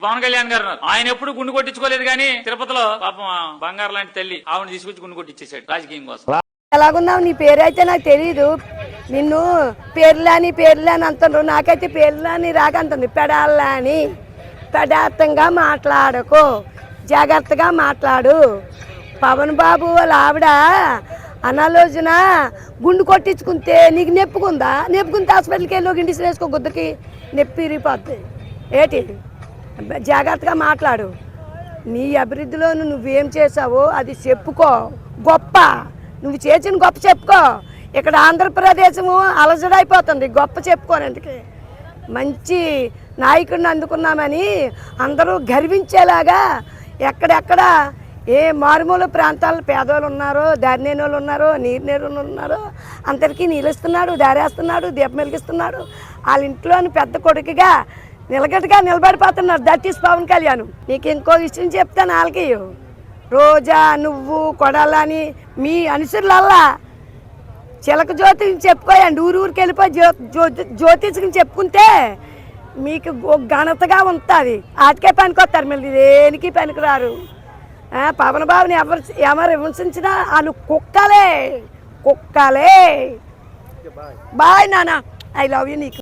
పవన్ కళ్యాణ్ గారు ఆయన ఎప్పుడు గుండు కొట్టించుకోలేదు కానీ తిరుపతిలో పాపం బంగారు లాంటి తల్లి ఆవిడ తీసుకొచ్చి గుండు కొట్టించేసాడు రాజకీయం కోసం. ఎలాగున్నావు? నీ పేరు అయితే నాకు తెలియదు. నిన్ను పేర్లని అంటున్నారు. నాకైతే పేర్లని రాకంటుంది. పెడాలని పెడార్థంగా మాట్లాడకు, జాగ్రత్తగా మాట్లాడు. పవన్ బాబు వాళ్ళ ఆవిడ అనాలోచన గుండు కొట్టించుకుంటే నీకు నెప్పుకుందా? నెప్పుకుంటే హాస్పిటల్కి వెళ్ళి గిండిసి వేసుకో, గుద్దకి నొప్పి ఇరిగిపోద్ది. ఏంటి జాగ్రత్తగా మాట్లాడు. నీ అభివృద్ధిలో నువ్వేం చేసావో అది చెప్పుకో. గొప్ప నువ్వు చేసిన గొప్ప చెప్పుకో. ఇక్కడ ఆంధ్రప్రదేశము అలజడైపోతుంది. గొప్ప చెప్పుకోనందుకే మంచి నాయకుడిని అందుకున్నామని అందరూ గర్వించేలాగా ఎక్కడెక్కడ ఏ మారుమూల ప్రాంతాల్లో పేదవాళ్ళు ఉన్నారో, దారి లేని వాళ్ళు ఉన్నారో, నీరు లేని వాళ్ళు ఉన్నారో అందరికీ నీళ్ళిస్తున్నాడు, దారేస్తున్నాడు, దీపం వెలిగిస్తున్నాడు. వాళ్ళ ఇంట్లోని పెద్ద కొడుకుగా నిలగట్టుగా నిలబడిపోతున్నారు. That is Pawan Kalyan. నీకు ఇంకో విషయం చెప్తాను. వాళ్ళకి రోజా, నువ్వు, కొడాలని మీ అనుసరులల్లా చిలక జ్యోతిని చెప్పుకోయండి. ఊరికి వెళ్ళిపోయి జ్యోతిష్కుని చెప్పుకుంటే మీకు ఘనతగా ఉంటుంది. ఆటికే పనికొస్తారు, మళ్ళీ దేనికి పనికిరారు. పవన్ బాబుని ఎవరు విమర్శించినా వాళ్ళు కుక్కలే. బాయ్ నాన్న, ఐ లవ్ యూ. నీకు